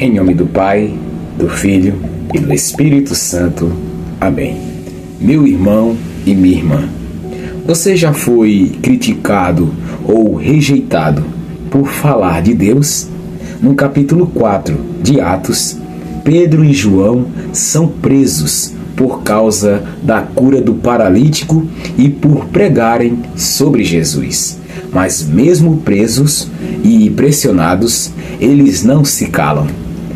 Em nome do Pai, do Filho e do Espírito Santo. Amém. Meu irmão e minha irmã, você já foi criticado ou rejeitado por falar de Deus? No capítulo 4 de Atos, Pedro e João são presos por causa da cura do paralítico e por pregarem sobre Jesus. Mas mesmo presos e pressionados, eles não se calam.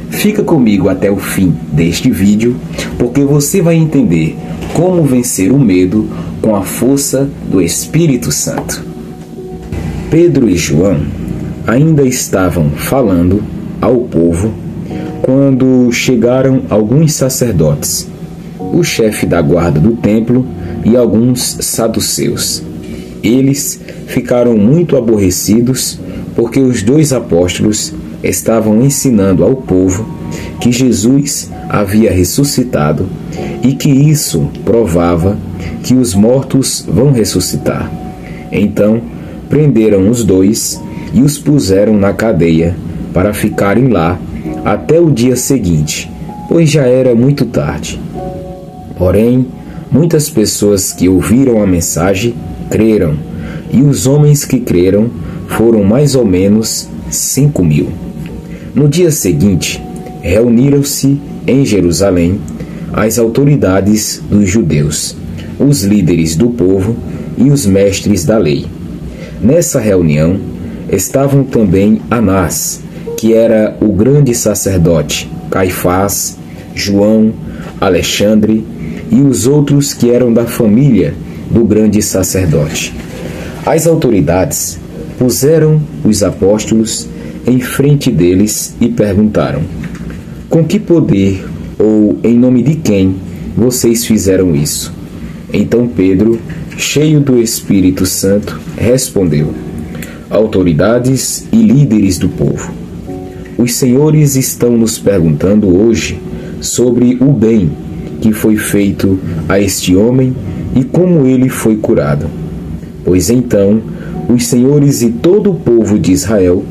Fica comigo até o fim deste vídeo, porque você vai entender como vencer o medo com a força do Espírito Santo. Pedro e João ainda estavam falando ao povo quando chegaram alguns sacerdotes, o chefe da guarda do templo e alguns saduceus. Eles ficaram muito aborrecidos porque os dois apóstolos estavam ensinando ao povo que Jesus havia ressuscitado e que isso provava que os mortos vão ressuscitar. Então, prenderam os dois e os puseram na cadeia para ficarem lá até o dia seguinte, pois já era muito tarde. Porém, muitas pessoas que ouviram a mensagem creram, e os homens que creram foram mais ou menos 5.000. No dia seguinte, reuniram-se em Jerusalém as autoridades dos judeus, os líderes do povo e os mestres da lei. Nessa reunião estavam também Anás, que era o grande sacerdote, Caifás, João, Alexandre e os outros que eram da família do grande sacerdote. As autoridades puseram os apóstolos em frente deles e perguntaram: com que poder ou em nome de quem vocês fizeram isso? Então Pedro, cheio do Espírito Santo, respondeu: autoridades e líderes do povo, os senhores estão nos perguntando hoje sobre o bem que foi feito a este homem e como ele foi curado. Pois então, os senhores e todo o povo de Israel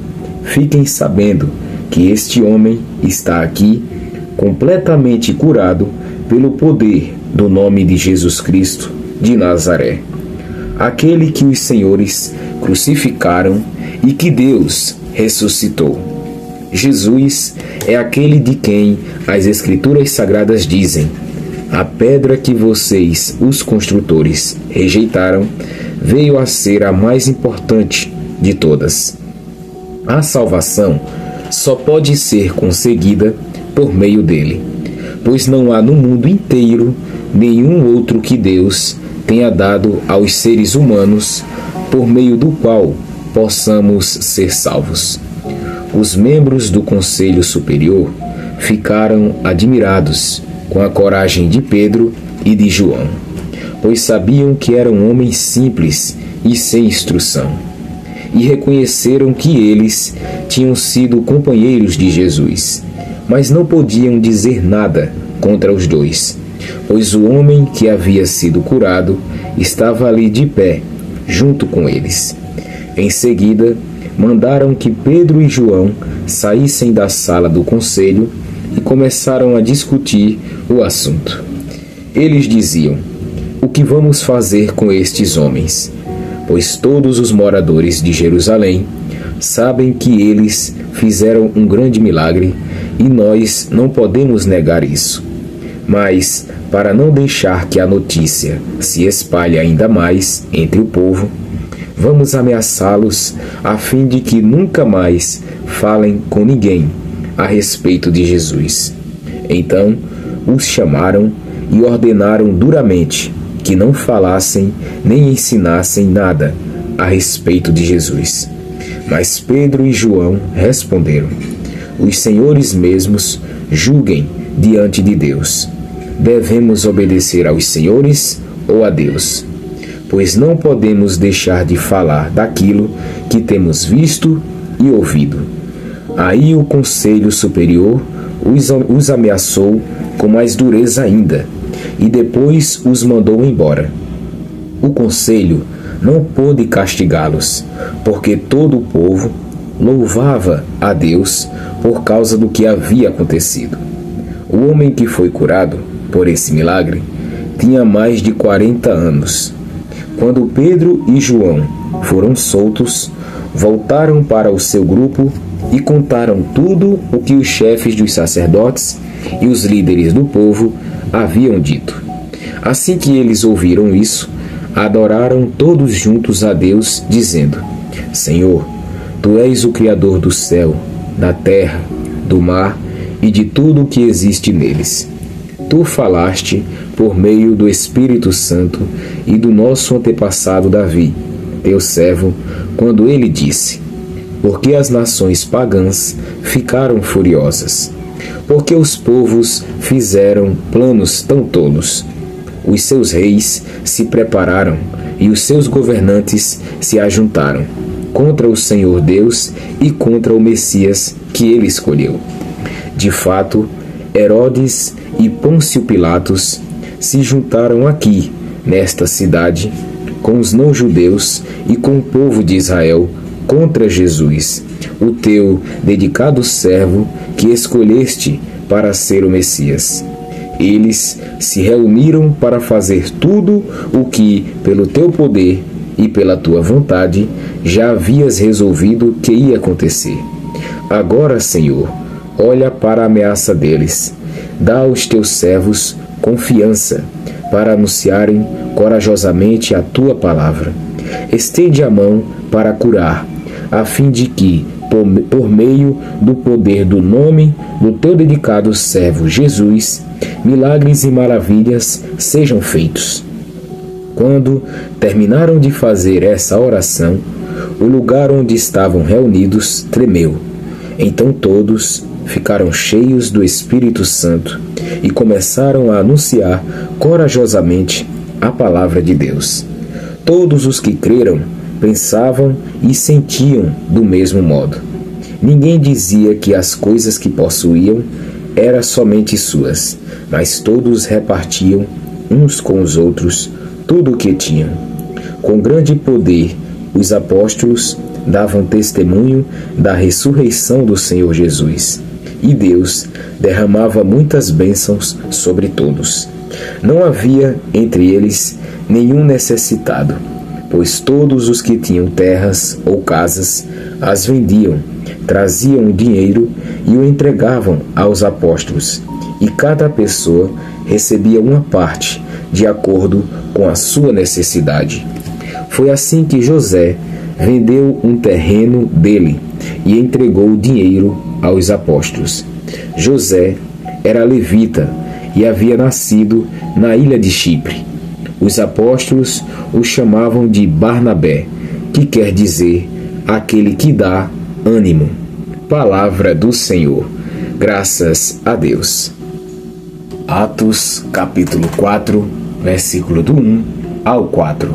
fiquem sabendo que este homem está aqui completamente curado pelo poder do nome de Jesus Cristo de Nazaré, aquele que os senhores crucificaram e que Deus ressuscitou. Jesus é aquele de quem as Escrituras Sagradas dizem: a pedra que vocês, os construtores, rejeitaram, veio a ser a mais importante de todas. A salvação só pode ser conseguida por meio dele, pois não há no mundo inteiro nenhum outro que Deus tenha dado aos seres humanos por meio do qual possamos ser salvos. Os membros do Conselho Superior ficaram admirados com a coragem de Pedro e de João, pois sabiam que eram homens simples e sem instrução, e reconheceram que eles tinham sido companheiros de Jesus, mas não podiam dizer nada contra os dois, pois o homem que havia sido curado estava ali de pé, junto com eles. Em seguida, mandaram que Pedro e João saíssem da sala do conselho e começaram a discutir o assunto. Eles diziam: o que vamos fazer com estes homens? Pois todos os moradores de Jerusalém sabem que eles fizeram um grande milagre e nós não podemos negar isso. Mas, para não deixar que a notícia se espalhe ainda mais entre o povo, vamos ameaçá-los a fim de que nunca mais falem com ninguém a respeito de Jesus. Então, os chamaram e ordenaram duramente que não falassem nem ensinassem nada a respeito de Jesus. Mas Pedro e João responderam: os senhores mesmos julguem diante de Deus. Devemos obedecer aos senhores ou a Deus? Pois não podemos deixar de falar daquilo que temos visto e ouvido. Aí o Conselho Superior os ameaçou com mais dureza ainda, e depois os mandou embora. O conselho não pôde castigá-los, porque todo o povo louvava a Deus por causa do que havia acontecido. O homem que foi curado por esse milagre tinha mais de 40 anos. Quando Pedro e João foram soltos, voltaram para o seu grupo e contaram tudo o que os chefes dos sacerdotes e os líderes do povo haviam dito. Assim que eles ouviram isso, adoraram todos juntos a Deus, dizendo: Senhor, Tu és o Criador do céu, da terra, do mar e de tudo o que existe neles. Tu falaste por meio do Espírito Santo e do nosso antepassado Davi, teu servo, quando ele disse: Porque as nações pagãs ficaram furiosas, porque os povos fizeram planos tão tolos. Os seus reis se prepararam e os seus governantes se ajuntaram contra o Senhor Deus e contra o Messias que ele escolheu. De fato, Herodes e Pôncio Pilatos se juntaram aqui, nesta cidade, com os não-judeus e com o povo de Israel contra Jesus, o teu dedicado servo que escolheste para ser o Messias. Eles se reuniram para fazer tudo o que, pelo teu poder e pela tua vontade, já havias resolvido que ia acontecer. Agora, Senhor, olha para a ameaça deles. Dá aos teus servos confiança para anunciarem corajosamente a tua palavra. Estende a mão para curar, a fim de que, por meio do poder do nome do teu dedicado servo Jesus, milagres e maravilhas sejam feitos. Quando terminaram de fazer essa oração, o lugar onde estavam reunidos tremeu. Então todos ficaram cheios do Espírito Santo e começaram a anunciar corajosamente a palavra de Deus. Todos os que creram pensavam e sentiam do mesmo modo. Ninguém dizia que as coisas que possuíam eram somente suas, mas todos repartiam uns com os outros tudo o que tinham. Com grande poder, os apóstolos davam testemunho da ressurreição do Senhor Jesus, e Deus derramava muitas bênçãos sobre todos. Não havia entre eles nenhum necessitado, pois todos os que tinham terras ou casas as vendiam, traziam o dinheiro e o entregavam aos apóstolos, e cada pessoa recebia uma parte, de acordo com a sua necessidade. Foi assim que José vendeu um terreno dele e entregou o dinheiro aos apóstolos. José era levita e havia nascido na ilha de Chipre. Os apóstolos o chamavam de Barnabé, que quer dizer aquele que dá ânimo. Palavra do Senhor. Graças a Deus. Atos, capítulo 4, versículo do 1 ao 4.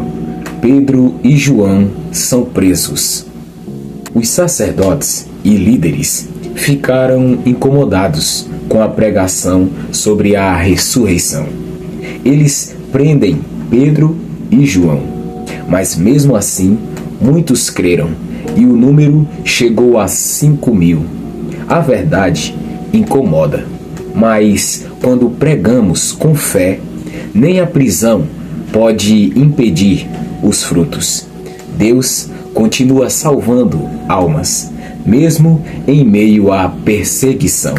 Pedro e João são presos. Os sacerdotes e líderes ficaram incomodados com a pregação sobre a ressurreição. Eles prendem Pedro e João, mas mesmo assim muitos creram e o número chegou a 5.000. A verdade incomoda, mas quando pregamos com fé, nem a prisão pode impedir os frutos. Deus continua salvando almas, mesmo em meio à perseguição.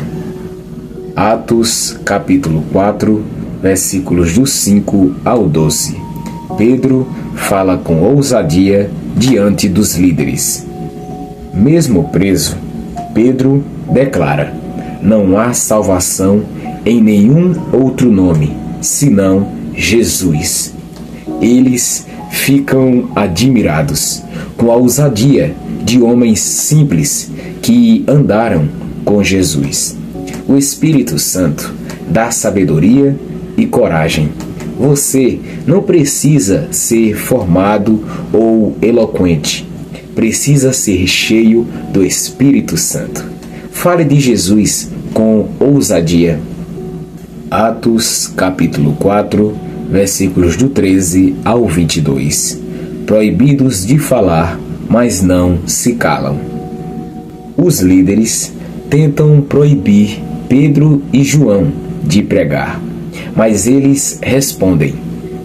Atos, capítulo 4, versículos do 5 ao 12. Pedro fala com ousadia diante dos líderes. Mesmo preso, Pedro declara: não há salvação em nenhum outro nome, senão Jesus. Eles ficam admirados com a ousadia de homens simples que andaram com Jesus. O Espírito Santo dá sabedoria e coragem. Você não precisa ser formado ou eloquente. Precisa ser cheio do Espírito Santo. Fale de Jesus com ousadia. Atos, capítulo 4, versículos do 13 ao 22. Proibidos de falar, mas não se calam. Os líderes tentam proibir Pedro e João de pregar, mas eles respondem: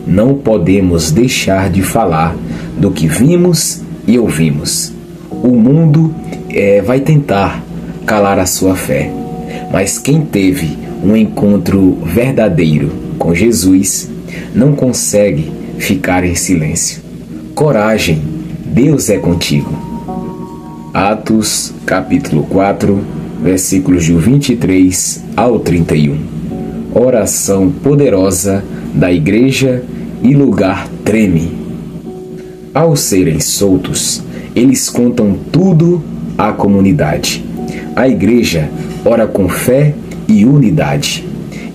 não podemos deixar de falar do que vimos e ouvimos. O mundo vai tentar calar a sua fé, mas quem teve um encontro verdadeiro com Jesus não consegue ficar em silêncio. Coragem, Deus é contigo. Atos capítulo 4, versículos de 23 ao 31. Oração poderosa da igreja e lugar treme. Ao serem soltos, eles contam tudo à comunidade. A igreja ora com fé e unidade.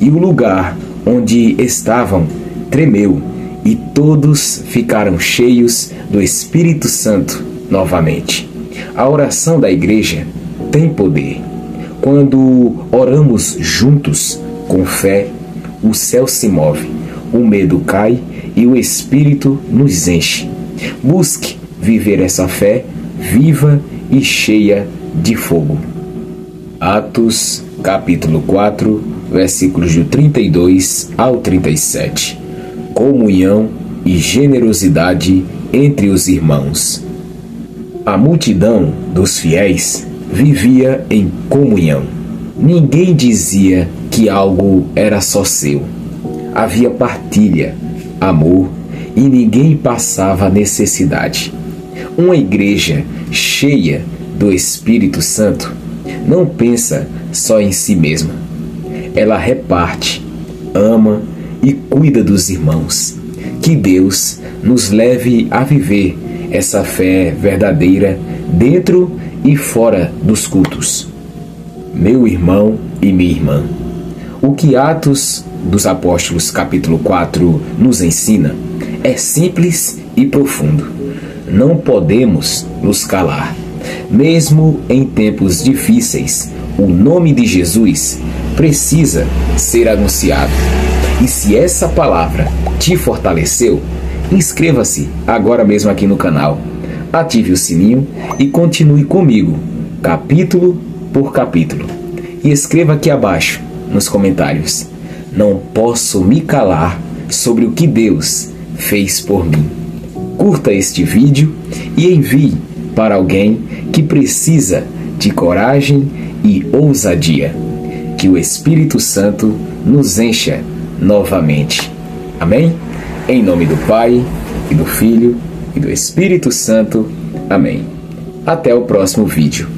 E o lugar onde estavam tremeu, e todos ficaram cheios do Espírito Santo novamente. A oração da igreja tem poder. Quando oramos juntos, com fé, o céu se move, o medo cai e o Espírito nos enche. Busque viver essa fé viva e cheia de fogo. Atos, capítulo 4, versículos de 32 ao 37. Comunhão e generosidade entre os irmãos. A multidão dos fiéis vivia em comunhão. Ninguém dizia que algo era só seu. Havia partilha, amor, e ninguém passava necessidade. Uma igreja cheia do Espírito Santo não pensa só em si mesma. Ela reparte, ama e cuida dos irmãos. Que Deus nos leve a viver essa fé verdadeira dentro e fora dos cultos. Meu irmão e minha irmã, o que Atos dos Apóstolos capítulo 4 nos ensina é simples e profundo. Não podemos nos calar. Mesmo em tempos difíceis, o nome de Jesus precisa ser anunciado. E se essa palavra te fortaleceu, inscreva-se agora mesmo aqui no canal, ative o sininho e continue comigo, capítulo por capítulo. E escreva aqui abaixo, nos comentários: não posso me calar sobre o que Deus fez por mim. Curta este vídeo e envie para alguém que precisa de coragem e ousadia. Que o Espírito Santo nos encha novamente. Amém? Em nome do Pai, e do Filho, e do Espírito Santo. Amém. Até o próximo vídeo.